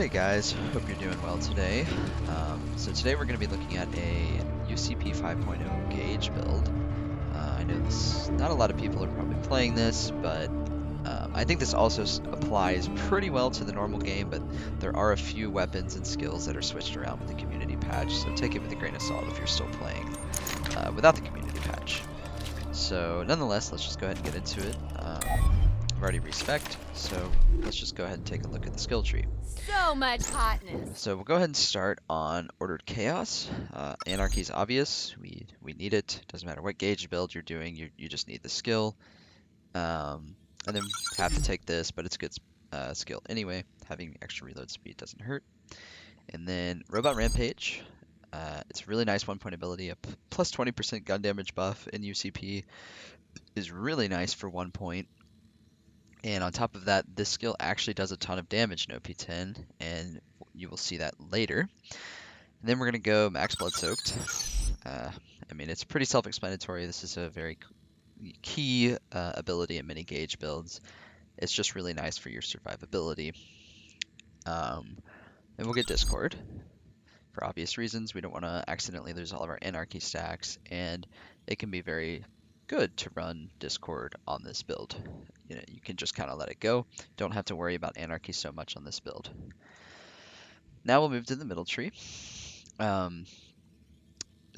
Hey guys, hope you're doing well today. So today we're going to be looking at a UCP 5.0 Gaige build. I know not a lot of people are probably playing this, but I think this also applies pretty well to the normal game, but there are a few weapons and skills that are switched around with the community patch, so take it with a grain of salt if you're still playing without the community patch. So nonetheless, let's just go ahead and get into it. I've already respec'd, so let's just go ahead and take a look at the skill tree. So much hotness. So we'll go ahead and start on Ordered Chaos. Anarchy is obvious. We need it. Doesn't matter what Gaige build you're doing, you just need the skill. And then have to take this, but it's a good skill anyway. Having extra reload speed doesn't hurt. And then Robot Rampage. It's a really nice 1-point ability. A plus 20% gun damage buff in UCP is really nice for 1 point. And on top of that, this skill actually does a ton of damage in OP10, and you will see that later. And then we're going to go Max Blood Soaked. I mean, it's pretty self-explanatory. This is a very key ability in many Gaige builds. It's just really nice for your survivability. And we'll get Discord. For obvious reasons, we don't want to accidentally lose all of our Anarchy stacks, and it can be very good to run Discord on this build. You can just kind of let it go. Don't have to worry about Anarchy so much on this build. Now we'll move to the middle tree. So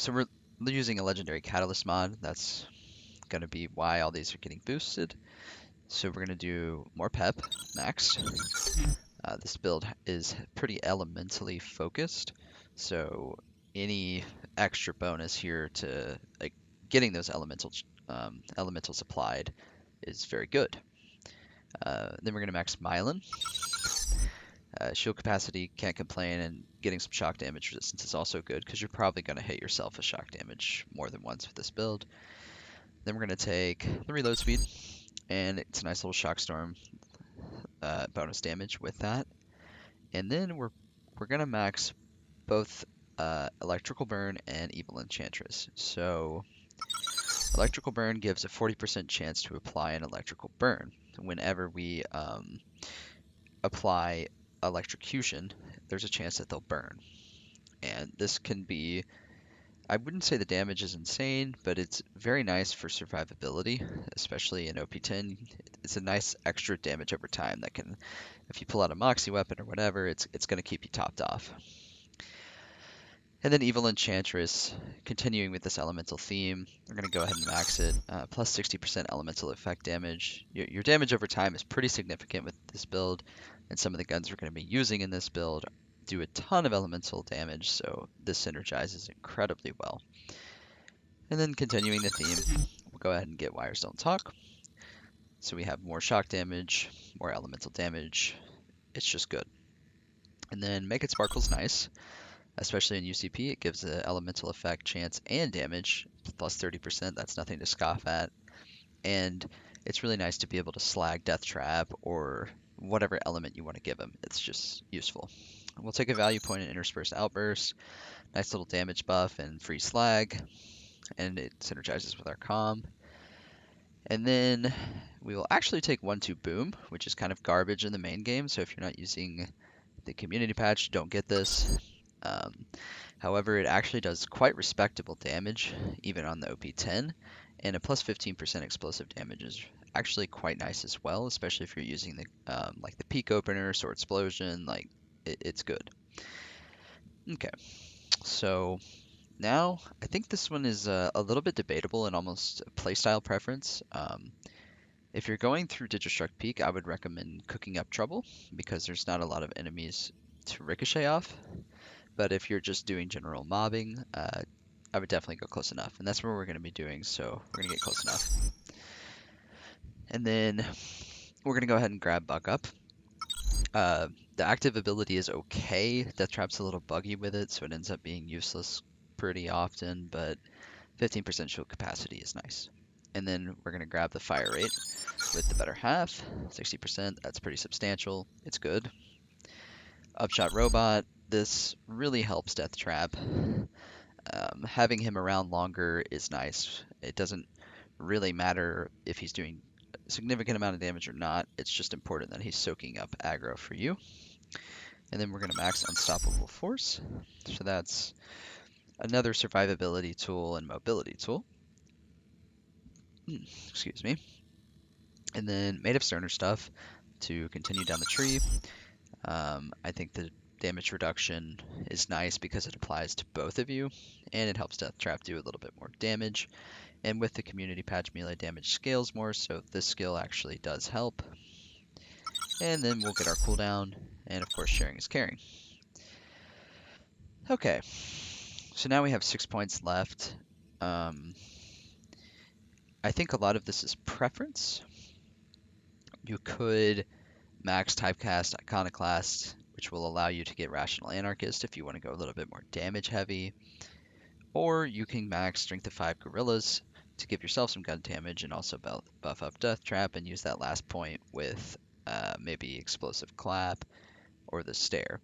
we're using a legendary catalyst mod. That's going to be why all these are getting boosted. So we're going to do more pep, maxed. This build is pretty elementally focused. So any extra bonus here to getting those elementals applied is very good. Then we're going to max Myelin. Shield capacity, can't complain, and getting some shock damage resistance is also good because you're probably going to hit yourself with shock damage more than once with this build. Then we're going to take the reload speed, and it's a nice little shock storm bonus damage with that. And then we're going to max both electrical burn and evil enchantress. So electrical burn gives a 40% chance to apply an electrical burn whenever we apply electrocution. There's a chance that they'll burn, and this can be, I wouldn't say the damage is insane, but it's very nice for survivability, especially in OP10. It's a nice extra damage over time that can, if you pull out a Moxie weapon or whatever, it's going to keep you topped off. And then Evil Enchantress, continuing with this elemental theme, we're going to go ahead and max it. Plus 60% elemental effect damage. Your damage over time is pretty significant with this build, and some of the guns we're going to be using in this build do a ton of elemental damage, so this synergizes incredibly well. And then continuing the theme, we'll go ahead and get Wires Don't Talk. So we have more shock damage, more elemental damage. It's just good. And then Make It Sparkle's nice. Especially in UCP, it gives the elemental effect chance and damage, plus 30%. That's nothing to scoff at. And it's really nice to be able to slag Deathtrap or whatever element you want to give him. It's just useful. We'll take a value point in Interspersed Outburst. Nice little damage buff and free slag. And it synergizes with our comm. And then we will actually take 1-2 Boom, which is kind of garbage in the main game. So if you're not using the community patch, don't get this. However, it actually does quite respectable damage, even on the OP10, and a plus 15% explosive damage is actually quite nice as well, especially if you're using the like the peak opener, sword explosion, like it's good. Okay, so now I think this one is a little bit debatable and almost a playstyle preference. If you're going through Digistruct Peak, I would recommend cooking up Trouble because there's not a lot of enemies to ricochet off. But if you're just doing general mobbing, I would definitely go Close Enough. And that's where we're going to be doing, so we're going to get Close Enough. And then we're going to go ahead and grab Buck Up. The active ability is okay. Deathtrap's a little buggy with it, so it ends up being useless pretty often, but 15% shield capacity is nice. And then we're going to grab the fire rate with the better half, 60%. That's pretty substantial. It's good. Upshot Robot. This really helps Deathtrap. Having him around longer is nice. It doesn't really matter if he's doing a significant amount of damage or not. It's just important that he's soaking up aggro for you. And then we're going to max Unstoppable Force. So that's another survivability tool and mobility tool. Excuse me. And then Made of Sterner stuff to continue down the tree. I think the damage reduction is nice because it applies to both of you, and it helps Deathtrap do a little bit more damage. And with the community patch, melee damage scales more, so this skill actually does help. And then we'll get our cooldown, and of course sharing is caring. Okay, so now we have 6 points left. I think a lot of this is preference. You could max typecast Iconoclast, which will allow you to get Rational Anarchist if you want to go a little bit more damage heavy. Or you can max Strength of 5 Gorillas to give yourself some gun damage and also buff up Deathtrap and use that last point with maybe Explosive Clap or the Stare.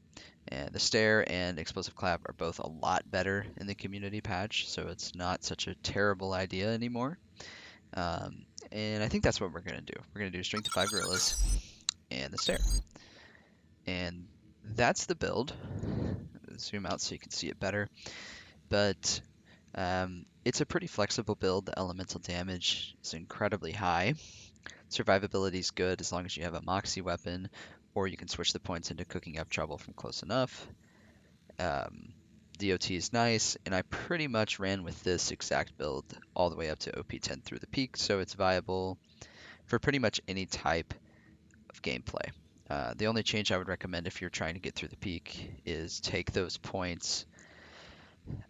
And the Stare and Explosive Clap are both a lot better in the community patch, so it's not such a terrible idea anymore. And I think that's what we're going to do. We're going to do Strength of 5 Gorillas and the Stare. And that's the build. Zoom out so you can see it better. But it's a pretty flexible build. The elemental damage is incredibly high. Survivability is good as long as you have a Moxie weapon, or you can switch the points into cooking up trouble from close enough. DOT is nice, and I pretty much ran with this exact build all the way up to OP10 through the peak, so it's viable for pretty much any type of gameplay. The only change I would recommend if you're trying to get through the peak is take those points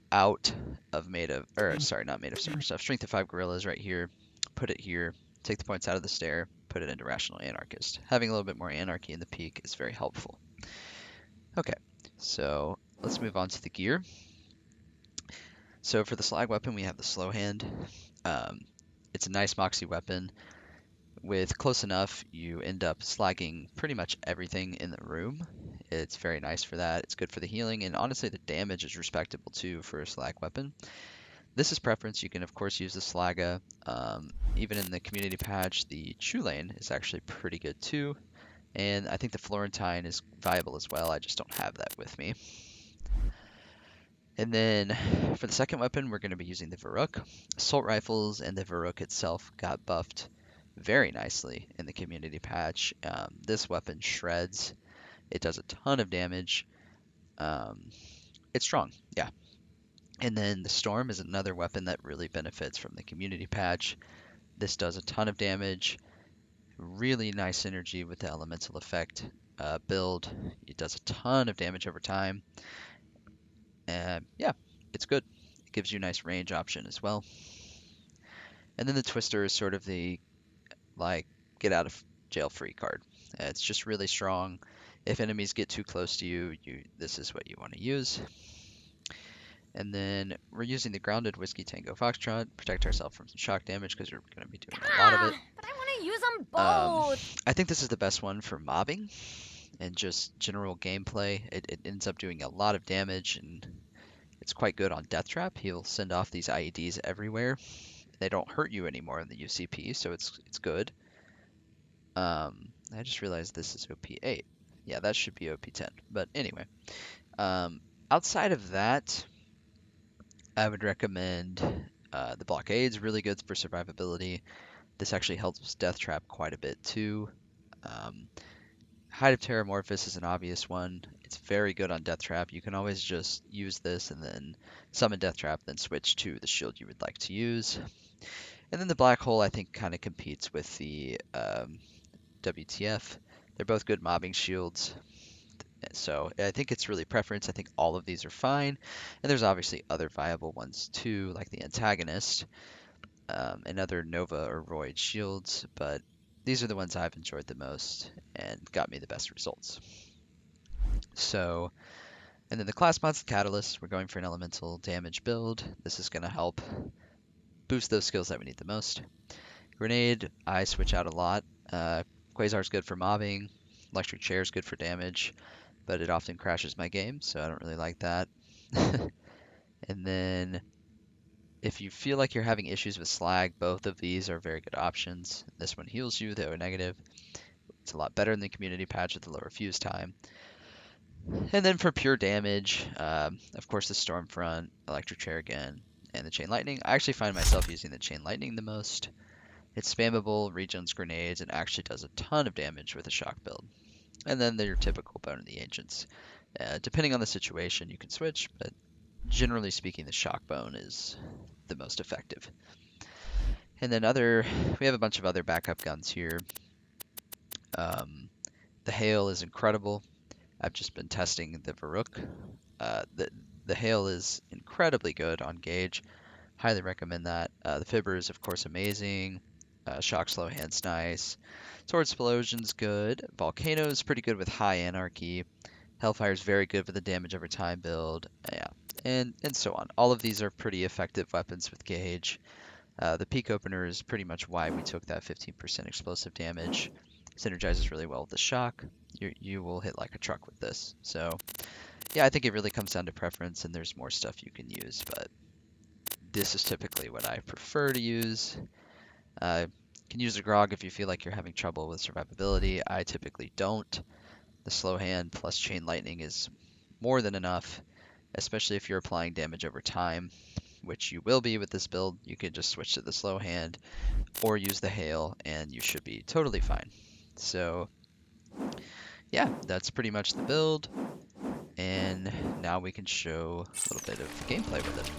out of not made of Sterner stuff. Strength of 5 Gorillas right here, put it here, take the points out of the Stare, put it into Rational Anarchist. Having a little bit more anarchy in the peak is very helpful. Okay, so let's move on to the gear. So for the slag weapon, we have the slow hand. It's a nice Moxie weapon. With close enough, you end up slagging pretty much everything in the room. It's very nice for that. It's good for the healing, and honestly, the damage is respectable too for a slag weapon. This is preference. You can, of course, use the Slaga. Even in the community patch, the True Lane is actually pretty good too. And I think the Florentine is viable as well. I just don't have that with me. And then for the second weapon, we're going to be using the Varuk. Assault rifles and the Varuk itself got buffed very nicely in the community patch. This weapon shreds. It does a ton of damage. It's strong, yeah. And then the Storm is another weapon that really benefits from the community patch. This does a ton of damage. Really nice synergy with the elemental effect build. It does a ton of damage over time. And yeah, it's good. It gives you a nice range option as well. And then the Twister is sort of the like get out of jail free card. It's just really strong. If enemies get too close to you, this is what you want to use. And then we're using the grounded Whiskey Tango Foxtrot, protect ourselves from some shock damage because we're going to be doing a lot of it. But I want to use them both. I think this is the best one for mobbing and just general gameplay. It ends up doing a lot of damage, and it's quite good on Deathtrap. He'll send off these IEDs everywhere. They don't hurt you anymore in the UCP, so it's good. I just realized this is OP8. Yeah, that should be OP10. But anyway, outside of that, I would recommend the Blockade's really good for survivability. This actually helps Deathtrap quite a bit too. Hide of Terra is an obvious one. It's very good on Deathtrap. You can always just use this and then summon Deathtrap, then switch to the shield you would like to use. And then the Black Hole, I think, kind of competes with the WTF. They're both good mobbing shields. So I think it's really preference. I think all of these are fine. And there's obviously other viable ones too, like the Antagonist and other Nova or Void shields. But these are the ones I've enjoyed the most and got me the best results. So, and then the class mods, the Catalyst, we're going for an elemental damage build. This is going to help boost those skills that we need the most. Grenade, I switch out a lot. Quasar's good for mobbing. Electric Chair is good for damage, but it often crashes my game, so I don't really like that. And then if you feel like you're having issues with slag, both of these are very good options. This one heals you, the O negative. It's a lot better in the community patch with the lower fuse time. And then for pure damage, of course the Stormfront, Electric Chair again, and the Chain Lightning. I actually find myself using the Chain Lightning the most. It's spammable, regens grenades, and actually does a ton of damage with a shock build. And then your typical Bone of the Ancients. Depending on the situation, you can switch, but generally speaking, the shock bone is the most effective. And then we have a bunch of other backup guns here. Um, the hail is incredible. I've just been testing the Varuk. The hail is incredibly good on Gaige. Highly recommend that. The Fibber is of course amazing. Shock Slow Hand's nice. Sword Explosion's good. Volcano is pretty good with high anarchy. Hellfire is very good for the damage over time build. Yeah, and so on. All of these are pretty effective weapons with Gaige. The Peak Opener is pretty much why we took that 15% explosive damage. Synergizes really well with the shock. You will hit like a truck with this. So yeah, I think it really comes down to preference, and there's more stuff you can use, but this is typically what I prefer to use. Can use a grog if you feel like you're having trouble with survivability. I typically don't. The slow hand plus chain lightning is more than enough, especially if you're applying damage over time, which you will be with this build. You can just switch to the slow hand or use the hail and you should be totally fine. So yeah, that's pretty much the build. And now we can show a little bit of gameplay with it.